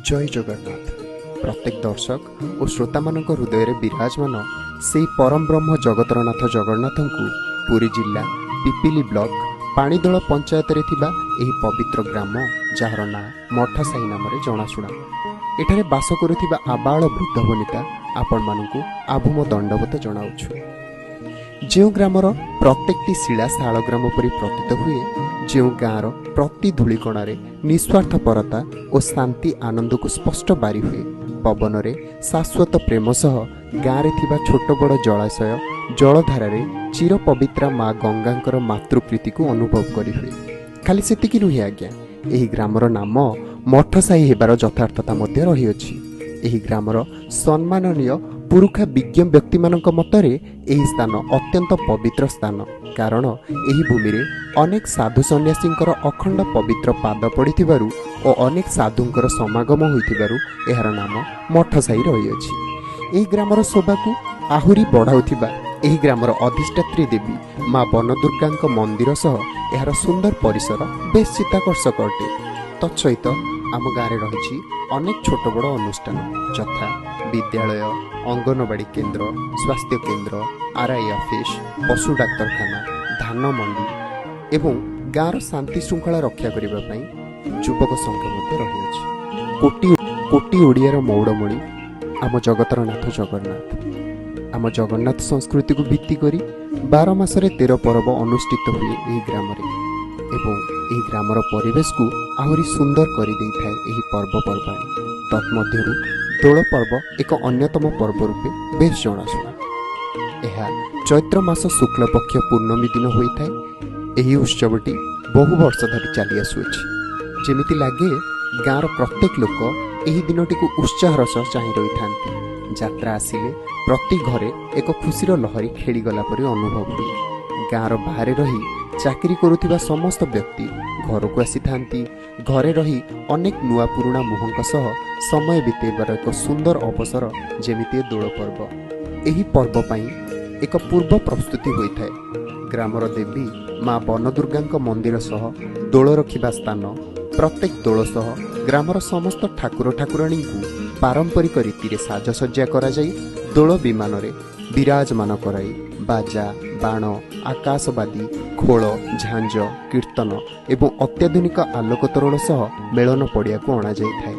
जय जगन्नाथ। प्रत्येक दर्शक और श्रोता मान हृदय में विराजमान से परम ब्रह्म जगतरनाथ जगन्नाथ को पुरी जिला पिपिली ब्लॉक पाणीदोल पंचायत रे थिबा एही पवित्र ग्राम जार ना मठसाई नाम जनाशुना एठारे बास करुथिबा आबाल वृद्ध वनिता आपण मानकु आभूम दंडवत जनाउछु। जो ग्रामर प्रत्येकटी शिला शाल ग्राम परि प्रतीत हुए, जो गाँवर प्रति धूलिकणार निस्वार्थपरता और शांति आनंद को स्पष्ट बारी हुए। पवन रे शाश्वत प्रेम सह गाँव थिबा छोट बड़ जलाशय जलधार चिर पवित्रा माँ गंगांकर मातृप्रीति को अनुभव करी हुए। खाली सेतिकी नुहे आज्ञा, एही ग्रामर नाम मठसाई हेबार यथार्थता मध्य रही अछि। एही ग्रामर सम्माननीय पुरुखा विज्ञ व्यक्ति मानक मतरे एही स्थान अत्यंत पवित्र स्थान, कारण एही भूमि रे अनेक साधु सन्यासींकर अखंड पवित्र पाद पड़िथिबारु और अनेक साधुंकर समागम होइथिबारु एहार नाम मठसाई रही अछि। एही ग्रामर शोभा को आहुरी बढ़ाउथिबा एही ग्रामर अधिष्ठात्री देवी माँ बनदुर्गांक मंदिर सह एहार सुंदर परिसर बेस चित्ताकर्षक अटे। तत्सहित आम गाँव रही अनेक छोट बड़ अनुष्ठान यथा विद्यालय, अंगनवाड़ी केन्द्र, स्वास्थ्य केन्द्र, आरआई ऑफिस, पशु डाक्तरखाना, धान मंडी एवं गाँवर शांति श्रृंखला रक्षा करने युवक संघ रही अछि। कोटी कोटी ओडियार मौड़मणि आम जगतरनाथ जगन्नाथ। आम जगन्नाथ संस्कृति को भित्ति करी 12 मासरे 13 पर्व अनुष्ठित हुए यही ग्राम एवं यही ग्रामर परिवेश को आहुरी सुंदर करी देई थाए यही पर्वपर्वाणी। तत्मध्यरु दोल पर्व एक अन्यतम पर्व रूपे बेस जनाशुना। यह चैत्र मास शुक्ल पक्ष पूर्णमी दिन होता है। यही उत्सवटी बहु वर्ष धरी चली आसुअछि। जेमिति लागे गाँवर प्रत्येक लोक यही दिनटी को उत्साहर सह चाहि रही थांती। यात्रा आसिले प्रति घरे एक खुशीर लहरी खेलीगला परि अनुभव हुए। गाँवर बाहर रही चाकरी करुथिबा समस्त व्यक्ति घर को आसी थांती। घरे रही अनेक नुआ पुराणा मुहंक सह समय बितेबार एक सुंदर अवसर जेमिति दोल पर्व। एही पर्व पाई एक पूर्व प्रस्तुति होइथाए। ग्रामर देवी माँ बनदुर्गांक मंदिर सह दोल रखिबा स्थान, प्रत्येक दोल सह ग्रामर समस्त ठाकुर ठाकुराणी को पारंपरिक रीति साजसज्जा करा जाई दोल विमान रे विराजमान कराई बाजा, बाण, आकाशवादी, खोल, झांझ, कीर्तन एवं अत्याधुनिक आलोक तोरण सह मेलन पड़िया को अणा जाइथाए।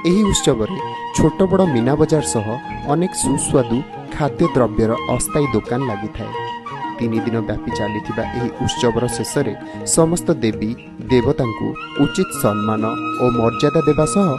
एही उत्सव रे छोट बड़ मीना बजार सह अनेक सुस्वादु खाद्य द्रव्यर अस्थायी दुकान लगी थाए। 3 दिन व्यापी चली एही उत्सवर शेष में समस्त देवी देवता को उचित सम्मान और मर्यादा देवा सह